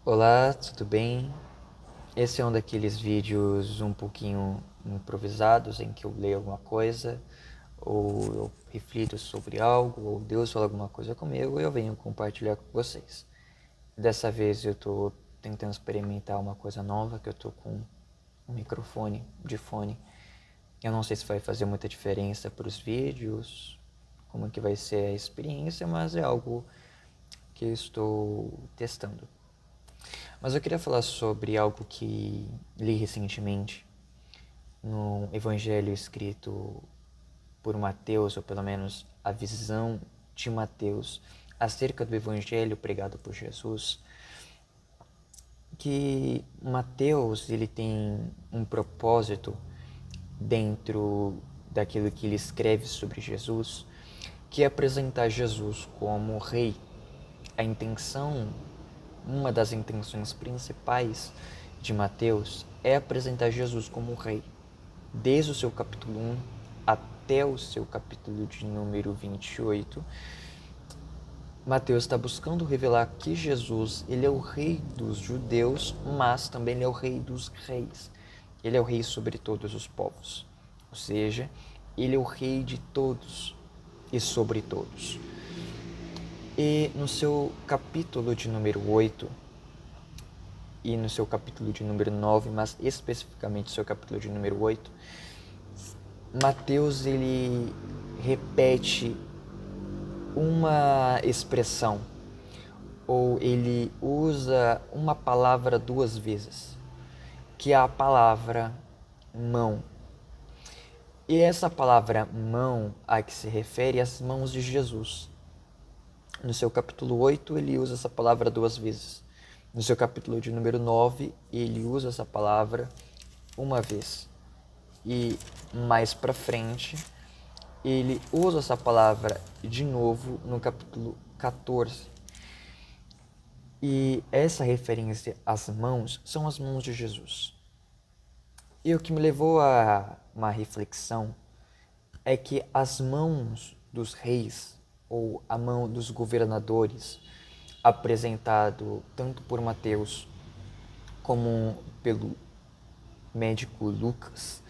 Olá, tudo bem? Esse é um daqueles vídeos um pouquinho improvisados em que eu leio alguma coisa, ou eu reflito sobre algo, ou Deus fala alguma coisa comigo e eu venho compartilhar com vocês. Dessa vez eu estou tentando experimentar uma coisa nova, que eu estou com um microfone de fone. Eu não sei se vai fazer muita diferença para os vídeos, como que vai ser a experiência, mas é algo que eu estou testando. Mas eu queria falar sobre algo que li recentemente no evangelho escrito por Mateus, ou pelo menos a visão de Mateus acerca do evangelho pregado por Jesus, que Mateus ele tem um propósito dentro daquilo que ele escreve sobre Jesus, que é apresentar Jesus como rei. A intenção, uma das intenções principais de Mateus é apresentar Jesus como rei. Desde o seu capítulo 1 até o seu capítulo de número 28, Mateus está buscando revelar que Jesus ele é o rei dos judeus, mas também ele é o rei dos reis. Ele é o rei sobre todos os povos. Ou seja, ele é o rei de todos e sobre todos. E no seu capítulo de número 8 e no seu capítulo de número 9, mas especificamente no seu capítulo de número 8, Mateus ele repete uma expressão, ou ele usa uma palavra duas vezes, que é a palavra mão. E essa palavra mão a que se refere às mãos de Jesus. No seu capítulo 8, ele usa essa palavra duas vezes. No seu capítulo de número 9, ele usa essa palavra uma vez. E mais para frente, ele usa essa palavra de novo no capítulo 14. E essa referência às mãos são as mãos de Jesus. E o que me levou a uma reflexão é que as mãos dos reis, ou a mão dos governadores, apresentado tanto por Mateus como pelo médico Lucas,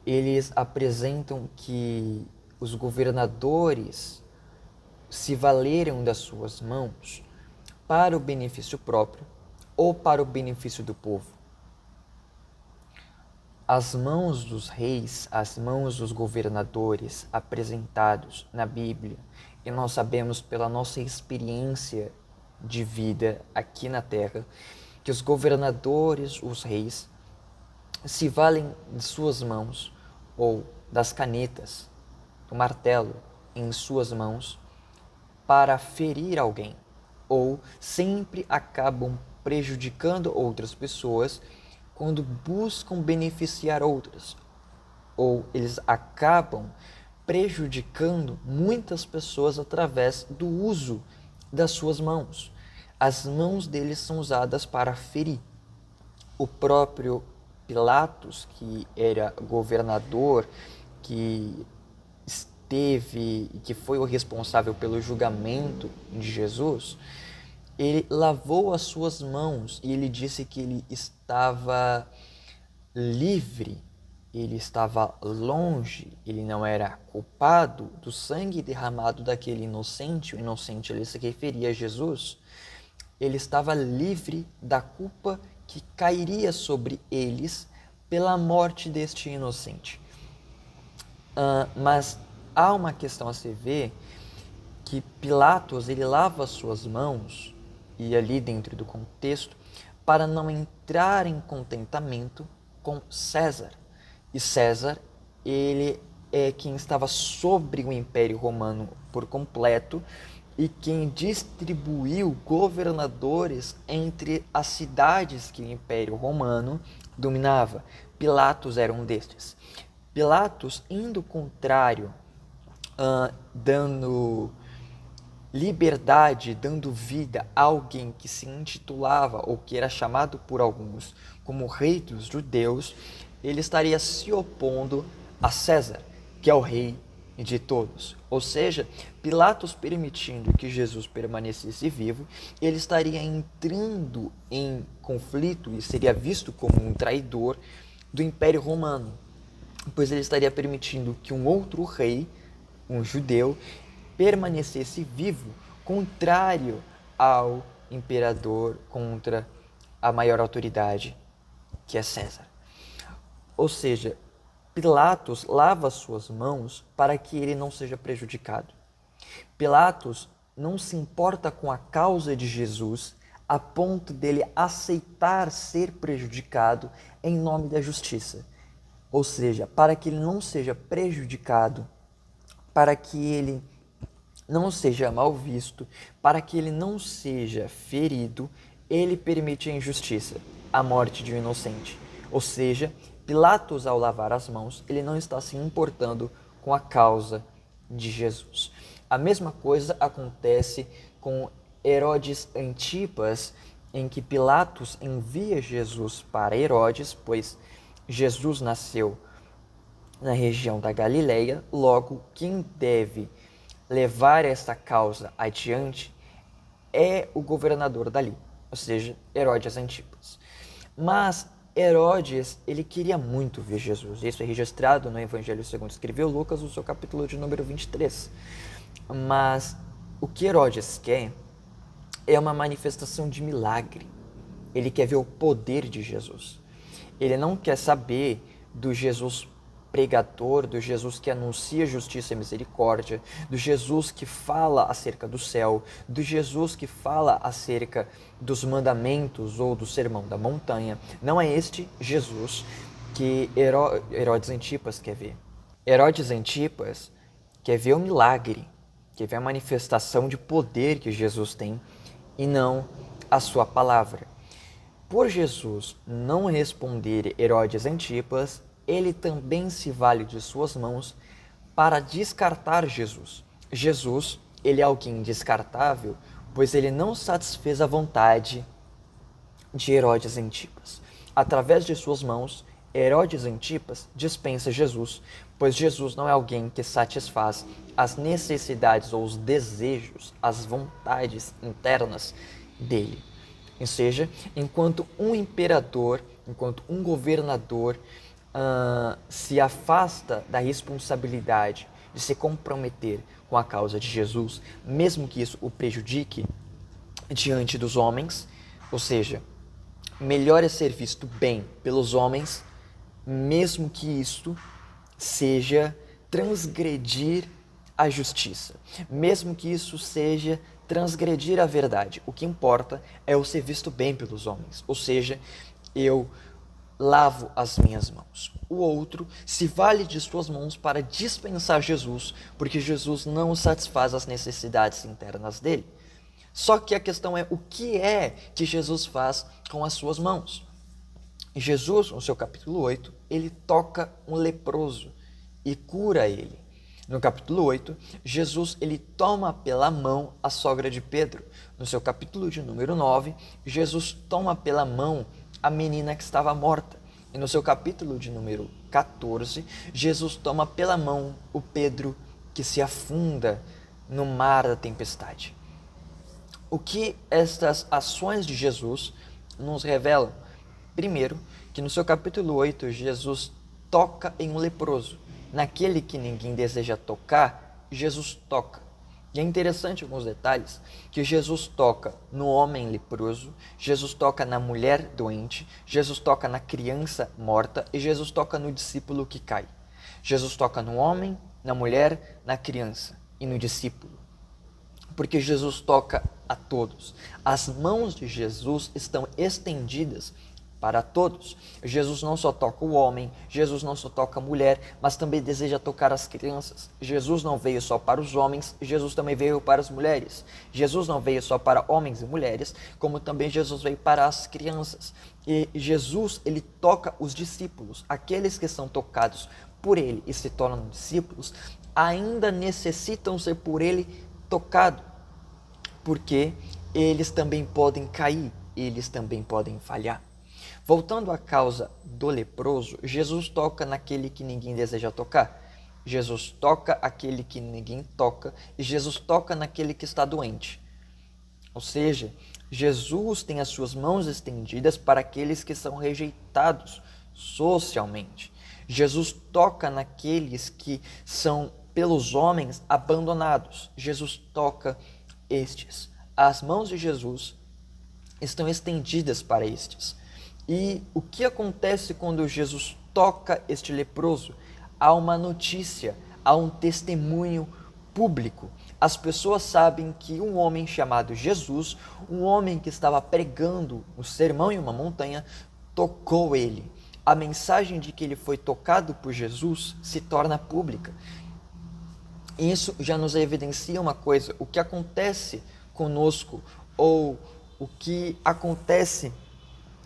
eles apresentam que os governadores se valeram das suas mãos para o benefício próprio ou para o benefício do povo. As mãos dos reis, as mãos dos governadores apresentados na Bíblia, e nós sabemos pela nossa experiência de vida aqui na Terra, que os governadores, os reis, se valem de suas mãos ou das canetas, do martelo em suas mãos para ferir alguém, ou sempre acabam prejudicando outras pessoas quando buscam beneficiar outras, ou eles acabam prejudicando muitas pessoas através do uso das suas mãos. As mãos deles são usadas para ferir. O próprio Pilatos, que era governador, que esteve e que foi o responsável pelo julgamento de Jesus, ele lavou as suas mãos e ele disse que ele estava livre, ele estava longe, ele não era culpado do sangue derramado daquele inocente. O inocente ele se referia a Jesus. Ele estava livre da culpa que cairia sobre eles pela morte deste inocente. Mas há uma questão a se ver, que Pilatos ele lava as suas mãos, e ali dentro do contexto, para não entrar em contentamento com César. E César, ele é quem estava sobre o Império Romano por completo e quem distribuiu governadores entre as cidades que o Império Romano dominava. Pilatos era um destes. Pilatos, indo contrário, dando liberdade, dando vida a alguém que se intitulava ou que era chamado por alguns como rei dos judeus, ele estaria se opondo a César, que é o rei de todos. Ou seja, Pilatos permitindo que Jesus permanecesse vivo, ele estaria entrando em conflito e seria visto como um traidor do Império Romano, pois ele estaria permitindo que um outro rei, um judeu, permanecesse vivo, contrário ao imperador, contra a maior autoridade, que é César. Ou seja, Pilatos lava suas mãos para que ele não seja prejudicado. Pilatos não se importa com a causa de Jesus a ponto dele aceitar ser prejudicado em nome da justiça. Ou seja, para que ele não seja prejudicado, para que ele não seja mal visto, para que ele não seja ferido, ele permite a injustiça, a morte de um inocente. Ou seja, Pilatos, ao lavar as mãos, ele não está se importando com a causa de Jesus. A mesma coisa acontece com Herodes Antipas, em que Pilatos envia Jesus para Herodes, pois Jesus nasceu na região da Galileia, logo quem deve levar esta causa adiante é o governador dali, ou seja, Herodes Antipas. Mas Herodes, ele queria muito ver Jesus. Isso é registrado no Evangelho segundo escreveu Lucas, no seu capítulo de número 23. Mas o que Herodes quer é uma manifestação de milagre. Ele quer ver o poder de Jesus. Ele não quer saber do Jesus pregador, do Jesus que anuncia justiça e misericórdia, do Jesus que fala acerca do céu, do Jesus que fala acerca dos mandamentos ou do sermão da montanha. Não é este Jesus que Herodes Antipas quer ver. Herodes Antipas quer ver o milagre, quer ver a manifestação de poder que Jesus tem e não a sua palavra. Por Jesus não responder Herodes Antipas, ele também se vale de suas mãos para descartar Jesus. Jesus, ele é alguém descartável, pois ele não satisfez a vontade de Herodes Antipas. Através de suas mãos, Herodes Antipas dispensa Jesus, pois Jesus não é alguém que satisfaz as necessidades ou os desejos, as vontades internas dele. Ou seja, enquanto um imperador, enquanto um governador se afasta da responsabilidade de se comprometer com a causa de Jesus, mesmo que isso o prejudique diante dos homens, ou seja, melhor é ser visto bem pelos homens, mesmo que isto seja transgredir a justiça, mesmo que isso seja transgredir a verdade. O que importa é eu ser visto bem pelos homens, ou seja, eu lavo as minhas mãos. O outro se vale de suas mãos para dispensar Jesus, porque Jesus não satisfaz as necessidades internas dele. Só que a questão é o que é que Jesus faz com as suas mãos. Jesus, no seu capítulo 8, ele toca um leproso e cura ele. No capítulo 8, Jesus ele toma pela mão a sogra de Pedro. No seu capítulo de número 9, Jesus toma pela mão a menina que estava morta. E no seu capítulo de número 14, Jesus toma pela mão o Pedro que se afunda no mar da tempestade. O que estas ações de Jesus nos revelam? Primeiro, que no seu capítulo 8, Jesus toca em um leproso. Naquele que ninguém deseja tocar, Jesus toca. E é interessante alguns detalhes, que Jesus toca no homem leproso, Jesus toca na mulher doente, Jesus toca na criança morta e Jesus toca no discípulo que cai. Jesus toca no homem, na mulher, na criança e no discípulo. Porque Jesus toca a todos. As mãos de Jesus estão estendidas para todos. Jesus não só toca o homem, Jesus não só toca a mulher, mas também deseja tocar as crianças. Jesus não veio só para os homens, Jesus também veio para as mulheres. Jesus não veio só para homens e mulheres, como também Jesus veio para as crianças. E Jesus, ele toca os discípulos, aqueles que são tocados por ele e se tornam discípulos, ainda necessitam ser por ele tocado, porque eles também podem cair, eles também podem falhar. Voltando à causa do leproso, Jesus toca naquele que ninguém deseja tocar. Jesus toca aquele que ninguém toca e Jesus toca naquele que está doente. Ou seja, Jesus tem as suas mãos estendidas para aqueles que são rejeitados socialmente. Jesus toca naqueles que são pelos homens abandonados. Jesus toca estes. As mãos de Jesus estão estendidas para estes. E o que acontece quando Jesus toca este leproso? Há uma notícia, há um testemunho público. As pessoas sabem que um homem chamado Jesus, um homem que estava pregando um sermão em uma montanha, tocou ele. A mensagem de que ele foi tocado por Jesus se torna pública. Isso já nos evidencia uma coisa: o que acontece conosco, ou o que acontece,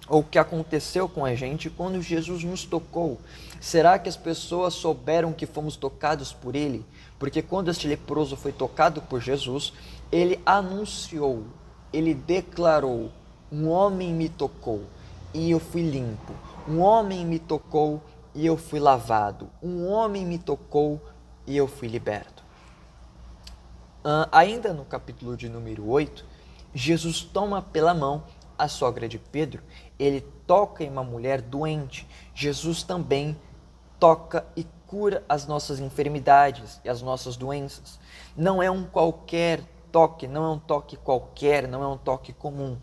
ou o que aconteceu com a gente quando Jesus nos tocou. Será que as pessoas souberam que fomos tocados por ele? Porque quando este leproso foi tocado por Jesus, ele anunciou, ele declarou: um homem me tocou e eu fui limpo. Um homem me tocou e eu fui lavado. Um homem me tocou e eu fui liberto. Ainda no capítulo de número 8, Jesus toma pela mão a sogra de Pedro, ele toca em uma mulher doente. Jesus também toca e cura as nossas enfermidades e as nossas doenças. Não é um qualquer toque, não é um toque qualquer, não é um toque comum.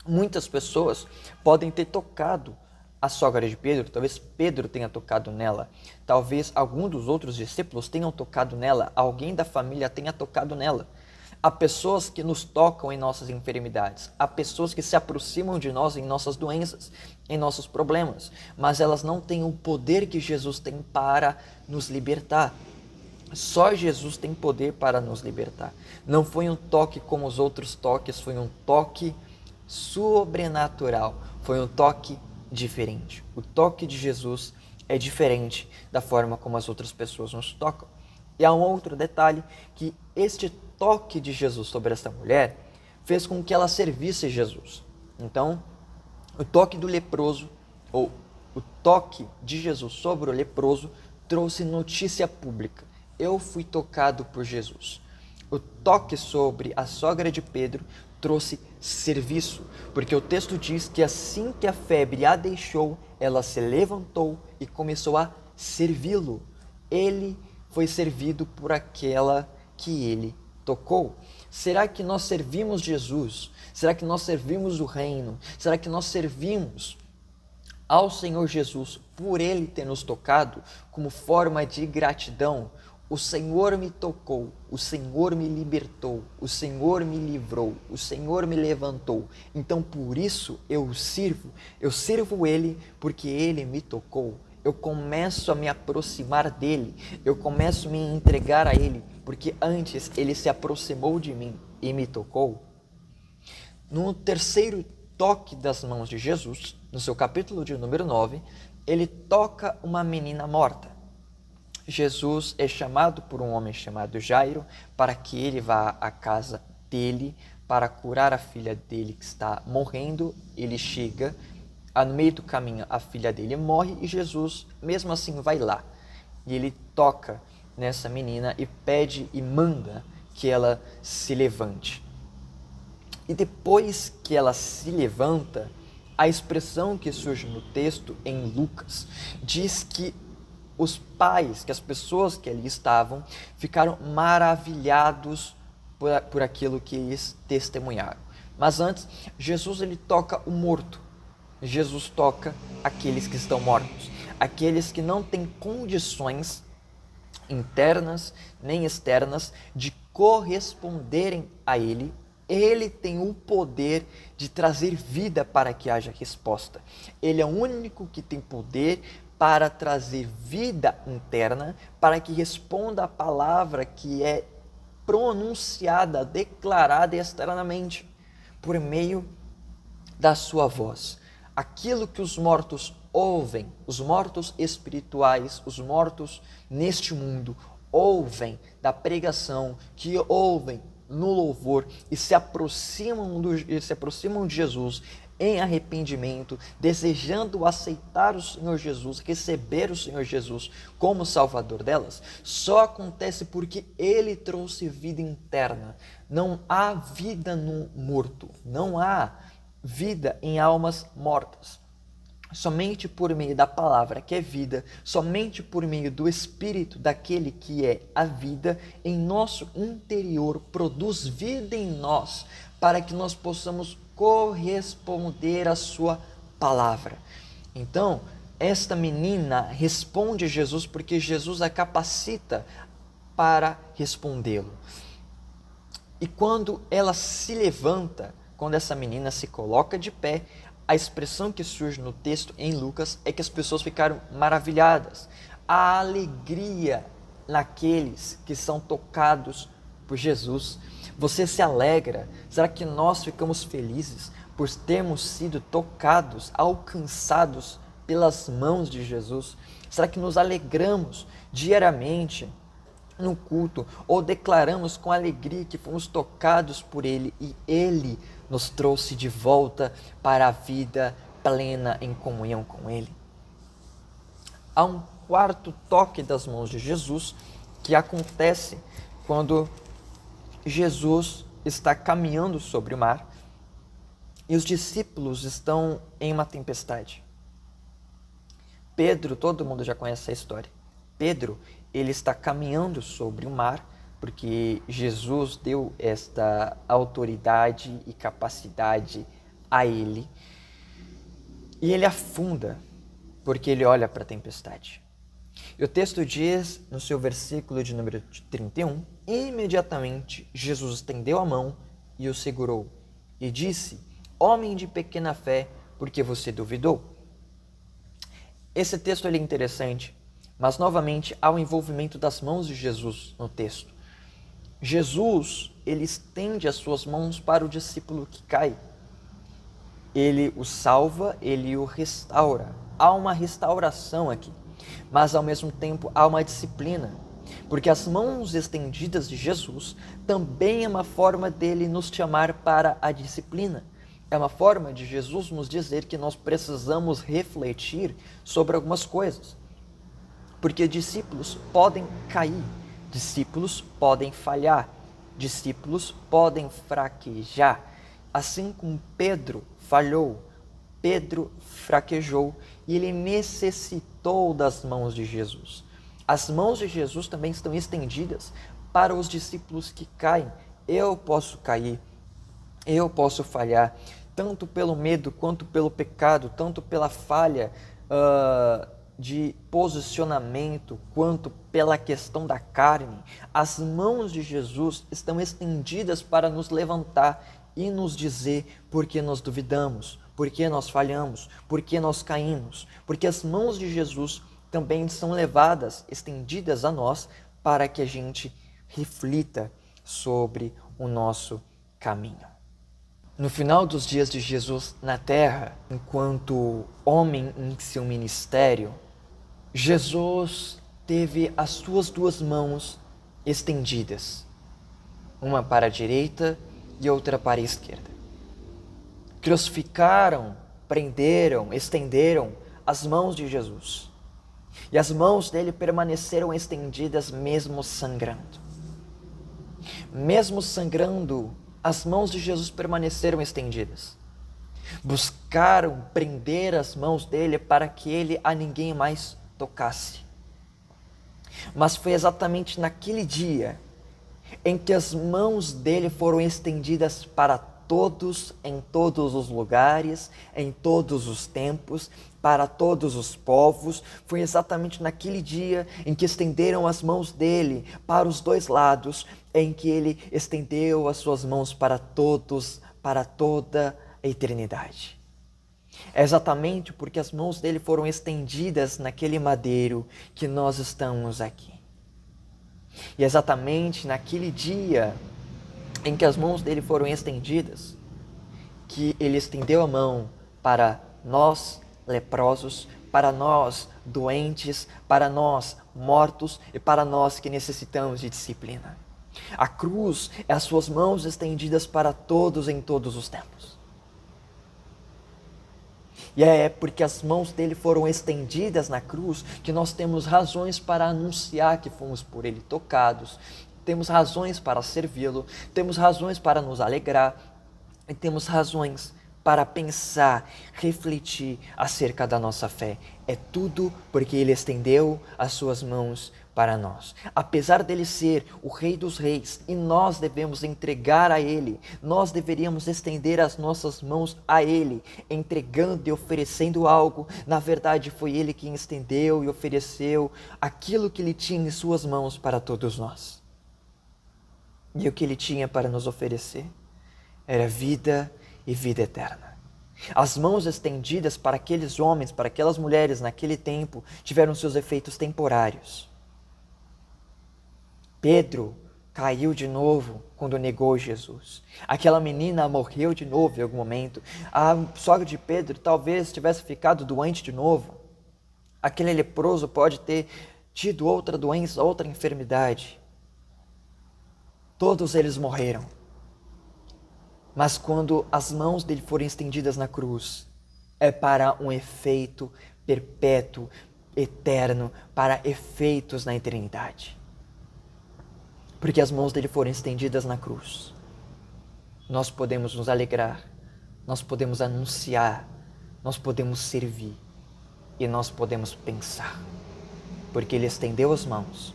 Muitas pessoas podem ter tocado a sogra de Pedro, talvez Pedro tenha tocado nela, talvez algum dos outros discípulos tenham tocado nela, alguém da família tenha tocado nela. Há pessoas que nos tocam em nossas enfermidades, há pessoas que se aproximam de nós em nossas doenças, em nossos problemas, mas elas não têm o poder que Jesus tem para nos libertar. Só Jesus tem poder para nos libertar. Não foi um toque como os outros toques, foi um toque sobrenatural, foi um toque diferente. O toque de Jesus é diferente da forma como as outras pessoas nos tocam. E há um outro detalhe, que este toque de Jesus sobre esta mulher fez com que ela servisse Jesus. Então, o toque do leproso, ou o toque de Jesus sobre o leproso, trouxe notícia pública. Eu fui tocado por Jesus. O toque sobre a sogra de Pedro trouxe serviço, porque o texto diz que assim que a febre a deixou, ela se levantou e começou a servi-lo. Ele foi servido por aquela que ele tocou. Será que nós servimos Jesus? Será que nós servimos o reino? Será que nós servimos ao Senhor Jesus por ele ter nos tocado como forma de gratidão? O Senhor me tocou, o Senhor me libertou, o Senhor me livrou, o Senhor me levantou. Então por isso eu sirvo ele porque ele me tocou. Eu começo a me aproximar dele, eu começo a me entregar a ele, porque antes ele se aproximou de mim e me tocou. No terceiro toque das mãos de Jesus, no seu capítulo de número 9, ele toca uma menina morta. Jesus é chamado por um homem chamado Jairo para que ele vá à casa dele para curar a filha dele que está morrendo. Ele chega, no meio do caminho a filha dele morre e Jesus mesmo assim vai lá. E ele toca nessa menina e pede e manda que ela se levante. E depois que ela se levanta, a expressão que surge no texto em Lucas diz que os pais, que as pessoas que ali estavam, ficaram maravilhados por aquilo que eles testemunharam. Mas antes, Jesus ele toca o morto. Jesus toca aqueles que estão mortos, aqueles que não têm condições internas nem externas de corresponderem a ele. Ele tem o poder de trazer vida para que haja resposta. Ele é o único que tem poder para trazer vida interna, para que responda a palavra que é pronunciada, declarada externamente, por meio da sua voz. Aquilo que os mortos ouvem, os mortos espirituais, os mortos neste mundo, ouvem da pregação, que ouvem no louvor e se aproximam de Jesus, em arrependimento, desejando aceitar o Senhor Jesus, receber o Senhor Jesus como Salvador delas, só acontece porque Ele trouxe vida interna. Não há vida no morto, não há vida em almas mortas. Somente por meio da palavra que é vida, somente por meio do Espírito daquele que é a vida, em nosso interior produz vida em nós, para que nós possamos corresponder à sua palavra. Então, esta menina responde a Jesus porque Jesus a capacita para respondê-lo. E quando ela se levanta, quando essa menina se coloca de pé, a expressão que surge no texto em Lucas é que as pessoas ficaram maravilhadas. A alegria naqueles que são tocados por Jesus. Você se alegra? Será que nós ficamos felizes por termos sido tocados, alcançados pelas mãos de Jesus? Será que nos alegramos diariamente no culto ou declaramos com alegria que fomos tocados por Ele e Ele nos trouxe de volta para a vida plena em comunhão com Ele? Há um quarto toque das mãos de Jesus que acontece quando Jesus está caminhando sobre o mar e os discípulos estão em uma tempestade. Pedro, todo mundo já conhece essa história. Pedro, ele está caminhando sobre o mar porque Jesus deu esta autoridade e capacidade a ele. E ele afunda, porque ele olha para a tempestade. E o texto diz, no seu versículo de número 31, imediatamente Jesus estendeu a mão e o segurou, e disse, homem de pequena fé, por que você duvidou? Esse texto é interessante, mas novamente há o envolvimento das mãos de Jesus no texto. Jesus, ele estende as suas mãos para o discípulo que cai. Ele o salva, ele o restaura. Há uma restauração aqui, mas ao mesmo tempo há uma disciplina, porque as mãos estendidas de Jesus também é uma forma dele nos chamar para a disciplina. É uma forma de Jesus nos dizer que nós precisamos refletir sobre algumas coisas, porque discípulos podem cair, discípulos podem falhar, discípulos podem fraquejar, assim como Pedro falhou, Pedro fraquejou e ele necessitou das mãos de Jesus. As mãos de Jesus também estão estendidas para os discípulos que caem. Eu posso cair, eu posso falhar, tanto pelo medo quanto pelo pecado, tanto pela falha de posicionamento quanto pela questão da carne. As mãos de Jesus estão estendidas para nos levantar e nos dizer por que nós duvidamos, por que nós falhamos, por que nós caímos, porque as mãos de Jesus também são levadas, estendidas a nós, para que a gente reflita sobre o nosso caminho. No final dos dias de Jesus na terra, enquanto homem em seu ministério, Jesus teve as suas duas mãos estendidas, uma para a direita e outra para a esquerda. Crucificaram, prenderam, estenderam as mãos de Jesus. E as mãos dele permaneceram estendidas mesmo sangrando. Mesmo sangrando, as mãos de Jesus permaneceram estendidas. Buscaram prender as mãos dele para que ele a ninguém mais tocasse. Mas foi exatamente naquele dia em que as mãos dele foram estendidas para todos, em todos os lugares, em todos os tempos, para todos os povos. Foi exatamente naquele dia em que estenderam as mãos dele para os dois lados, em que ele estendeu as suas mãos para todos, para toda a eternidade. É exatamente porque as mãos dele foram estendidas naquele madeiro que nós estamos aqui. E é exatamente naquele dia em que as mãos dele foram estendidas, que ele estendeu a mão para nós leprosos, para nós doentes, para nós mortos e para nós que necessitamos de disciplina. A cruz é as suas mãos estendidas para todos em todos os tempos. E é porque as mãos dele foram estendidas na cruz que nós temos razões para anunciar que fomos por ele tocados, temos razões para servi-lo, temos razões para nos alegrar e temos razões para pensar, refletir acerca da nossa fé. É tudo porque ele estendeu as suas mãos para nós. Apesar dele ser o Rei dos Reis e nós devemos entregar a ele, nós deveríamos estender as nossas mãos a ele, entregando e oferecendo algo. Na verdade, foi ele quem estendeu e ofereceu aquilo que ele tinha em suas mãos para todos nós. E o que ele tinha para nos oferecer era vida e vida eterna. As mãos estendidas para aqueles homens, para aquelas mulheres naquele tempo, tiveram seus efeitos temporários. Pedro caiu de novo quando negou Jesus. Aquela menina morreu de novo em algum momento. A sogra de Pedro talvez tivesse ficado doente de novo. Aquele leproso pode ter tido outra doença, outra enfermidade. Todos eles morreram. Mas quando as mãos dele forem estendidas na cruz, é para um efeito perpétuo, eterno, para efeitos na eternidade. Porque as mãos dele foram estendidas na cruz, nós podemos nos alegrar, nós podemos anunciar, nós podemos servir e nós podemos pensar. Porque ele estendeu as mãos,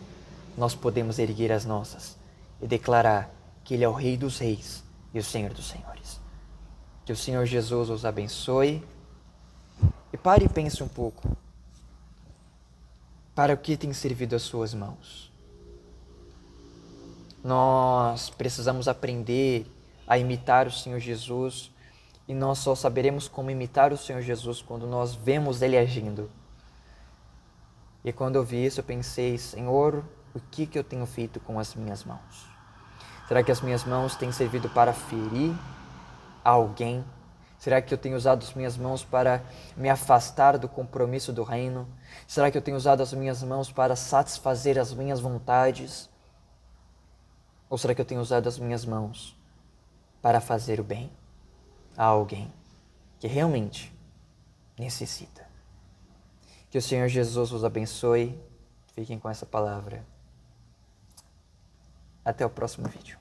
nós podemos erguer as nossas e declarar que ele é o Rei dos Reis e o Senhor dos Senhores. Que o Senhor Jesus os abençoe. E pare e pense um pouco. Para o que tem servido as suas mãos? Nós precisamos aprender a imitar o Senhor Jesus. E nós só saberemos como imitar o Senhor Jesus quando nós vemos Ele agindo. E quando eu vi isso, eu pensei, Senhor, o que eu tenho feito com as minhas mãos? Será que as minhas mãos têm servido para ferir alguém? Será que eu tenho usado as minhas mãos para me afastar do compromisso do reino? Será que eu tenho usado as minhas mãos para satisfazer as minhas vontades? Ou será que eu tenho usado as minhas mãos para fazer o bem a alguém que realmente necessita? Que o Senhor Jesus os abençoe. Fiquem com essa palavra. Até o próximo vídeo.